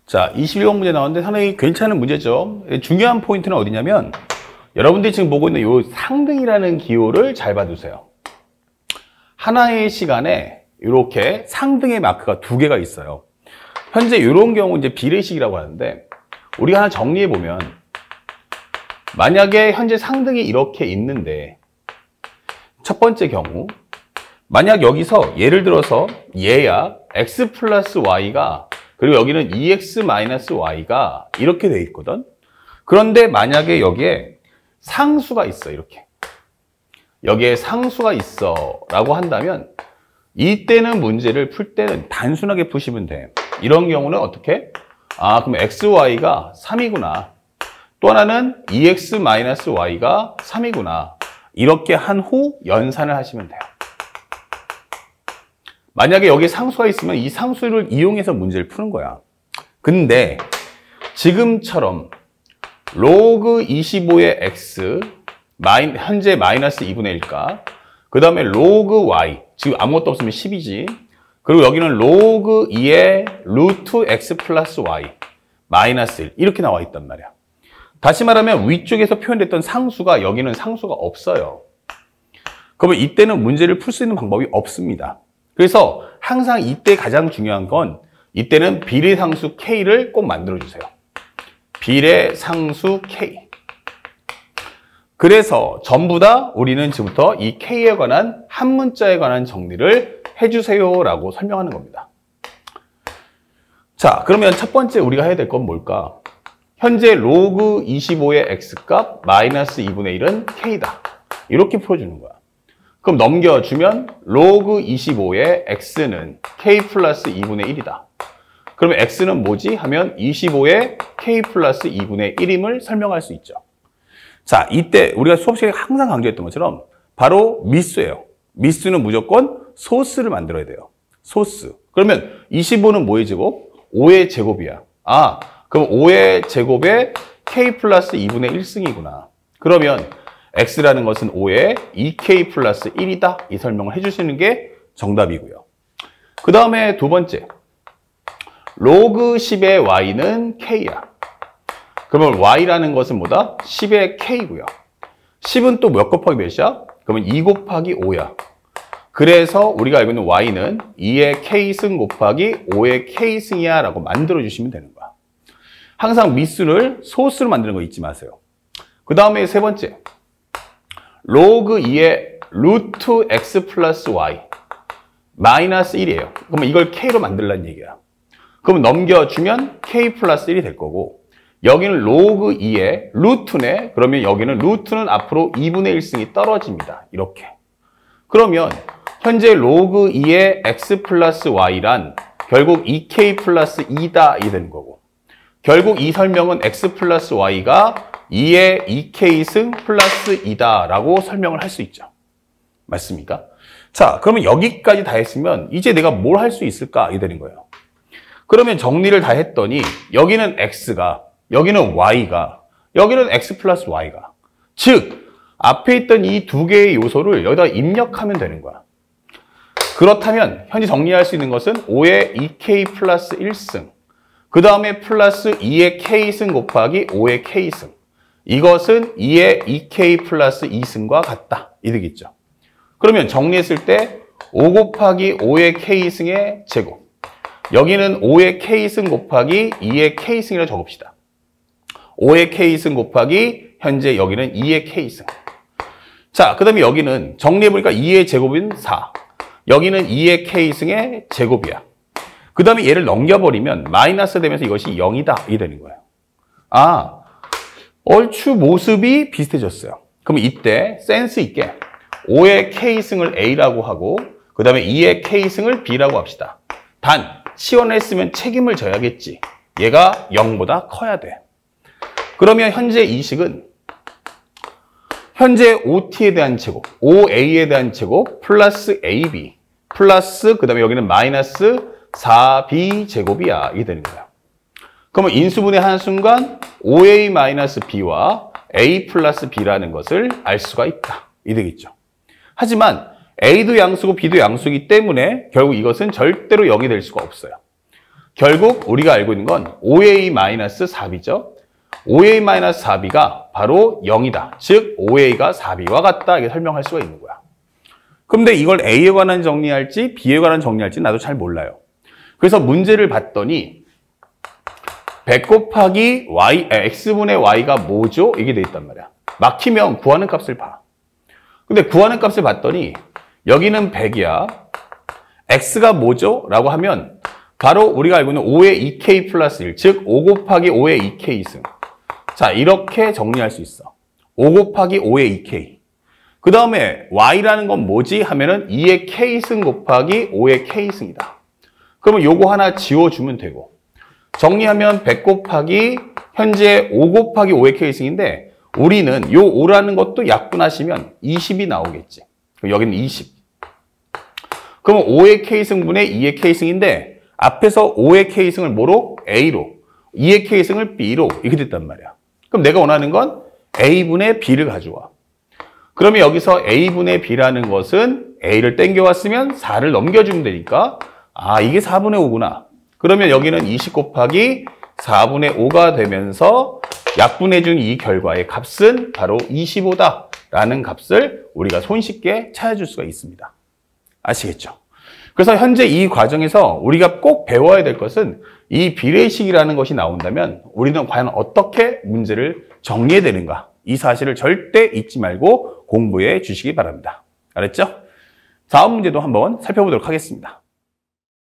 자, 21번 문제 나왔는데 상당히 괜찮은 문제죠. 중요한 포인트는 어디냐면 여러분들이 지금 보고 있는 이 상등이라는 기호를 잘 봐두세요. 하나의 시간에 이렇게 상등의 마크가 두 개가 있어요. 현재 이런 경우 이제 비례식이라고 하는데 우리가 하나 정리해 보면 만약에 현재 상등이 이렇게 있는데 첫 번째 경우 만약 여기서 예를 들어서 얘야 x 플러스 y가 그리고 여기는 2x 마이너스 y가 이렇게 돼 있거든. 그런데 만약에 여기에 상수가 있어 이렇게 여기에 상수가 있어 라고 한다면 이때는 문제를 풀 때는 단순하게 푸시면 돼. 이런 경우는 어떻게? 그럼 xy가 3이구나. 또 하나는 2x 마이너스 y가 3이구나. 이렇게 한 후 연산을 하시면 돼요. 만약에 여기에 상수가 있으면 이 상수를 이용해서 문제를 푸는 거야. 근데 지금처럼 로그 25의 x 현재 마이너스 2분의 1가 그 다음에 로그 y 지금 아무것도 없으면 10이지. 그리고 여기는 로그 2의 루트 x 플러스 y 마이너스 1 이렇게 나와 있단 말이야. 다시 말하면 위쪽에서 표현됐던 상수가 여기는 상수가 없어요. 그러면 이때는 문제를 풀 수 있는 방법이 없습니다. 그래서 항상 이때 가장 중요한 건 이때는 비례상수 K를 꼭 만들어주세요. 비례상수 K. 그래서 전부 다 우리는 지금부터 이 K에 관한 한 문자에 관한 정리를 해주세요 라고 설명하는 겁니다. 자, 그러면 첫 번째 우리가 해야 될 건 뭘까? 현재 로그 25의 x값 마이너스 2분의 1은 K다. 이렇게 풀어주는 거야. 그럼 넘겨주면 로그 25의 x는 k 플러스 2분의 1이다. 그러면 x는 뭐지? 하면 25의 k 플러스 2분의 1임을 설명할 수 있죠. 자, 이때 우리가 수업 시간에 항상 강조했던 것처럼 바로 미수예요. 미수는 무조건 소수를 만들어야 돼요. 소수. 그러면 25는 뭐의 제곱? 5의 제곱이야. 그럼 5의 제곱에 k 플러스 2분의 1승이구나. 그러면 x라는 것은 5에 2k 플러스 1이다. 이 설명을 해주시는 게 정답이고요. 그 다음에 두 번째. 로그 10의 y는 k야. 그러면 y라는 것은 뭐다? 10의 k고요. 10은 또 몇 곱하기 몇이야? 그러면 2 곱하기 5야. 그래서 우리가 알고 있는 y는 2의 k승 곱하기 5의 k승이야 라고 만들어주시면 되는 거야. 항상 미수를 소수로 만드는 거 잊지 마세요. 그 다음에 세 번째. 로그 2의 루트 x 플러스 y 마이너스 1이에요. 그러면 이걸 k로 만들라는 얘기야. 그럼 넘겨주면 k 플러스 1이 될 거고 여기는 로그 2의 루트네. 그러면 여기는 루트는 앞으로 2분의 1승이 떨어집니다. 이렇게. 그러면 현재 로그 2의 x 플러스 y란 결국 2k 플러스 2다 이 되는 거고 결국 이 설명은 x 플러스 y가 2의 2k승 플러스 2다 라고 설명을 할 수 있죠. 맞습니까? 자, 그러면 여기까지 다 했으면 이제 내가 뭘 할 수 있을까? 이 되는 거예요. 그러면 정리를 다 했더니 여기는 x가, 여기는 y가, 여기는 x 플러스 y가. 즉, 앞에 있던 이 두 개의 요소를 여기다 입력하면 되는 거야. 그렇다면 현재 정리할 수 있는 것은 5의 2k 플러스 1승, 그 다음에 플러스 2의 k승 곱하기 5의 k승. 이것은 2의 2k 플러스 2승과 같다. 이 되겠죠. 그러면 정리했을 때 5 곱하기 5의 k승의 제곱. 여기는 5의 k승 곱하기 2의 k승이라고 적읍시다. 5의 k승 곱하기 현재 여기는 2의 k승. 자, 그 다음에 여기는 정리해보니까 2의 제곱은 4. 여기는 2의 k승의 제곱이야. 그 다음에 얘를 넘겨버리면 마이너스 되면서 이것이 0이다. 이 되는 거예요. 얼추 모습이 비슷해졌어요. 그럼 이때 센스 있게 5의 k승을 A라고 하고 그 다음에 2의 k승을 B라고 합시다. 단 치환했으면 책임을 져야겠지. 얘가 0보다 커야 돼. 그러면 현재 이 식은 현재 OT에 대한 제곱, OA에 대한 제곱 플러스 AB 플러스 그 다음에 여기는 마이너스 4B 제곱이야. 이게 되는 거야. 그러면 인수분해하는 순간 OA-B와 A 플러스 B라는 것을 알 수가 있다. 이 되겠죠. 하지만 A도 양수고 B도 양수이기 때문에 결국 이것은 절대로 0이 될 수가 없어요. 결국 우리가 알고 있는 건 5a-4b죠. 5a-4b가 바로 0이다. 즉 5a가 4b와 같다. 이렇게 설명할 수가 있는 거야. 근데 이걸 a에 관한 정리할지 b에 관한 정리할지 나도 잘 몰라요. 그래서 문제를 봤더니 100 곱하기 x분의 y가 뭐죠? 이게 돼 있단 말이야. 막히면 구하는 값을 봐. 근데 구하는 값을 봤더니 여기는 100이야. x가 뭐죠? 라고 하면 바로 우리가 알고 있는 5의 2k 플러스 1, 즉 5 곱하기 5의 2k승. 자, 이렇게 정리할 수 있어. 5 곱하기 5의 2k. 그 다음에 y라는 건 뭐지? 하면은 2의 k승 곱하기 5의 k승이다. 그러면 요거 하나 지워주면 되고. 정리하면 100 곱하기 현재 5 곱하기 5의 k승인데 우리는 요 5라는 것도 약분하시면 20이 나오겠지. 여기는 20. 그러면 5의 k승분의 2의 k승인데 앞에서 5의 k승을 뭐로? a로, 2의 k승을 b로 이렇게 됐단 말이야. 그럼 내가 원하는 건 a분의 b를 가져와. 그러면 여기서 a분의 b라는 것은 a를 땡겨왔으면 4를 넘겨주면 되니까 아, 이게 4분의 5구나. 그러면 여기는 20 곱하기 4분의 5가 되면서 약분해준 이 결과의 값은 바로 25다라는 값을 우리가 손쉽게 찾아줄 수가 있습니다. 아시겠죠? 그래서 현재 이 과정에서 우리가 꼭 배워야 될 것은 이 비례식이라는 것이 나온다면 우리는 과연 어떻게 문제를 정리해야 되는가? 이 사실을 절대 잊지 말고 공부해 주시기 바랍니다. 알았죠? 다음 문제도 한번 살펴보도록 하겠습니다.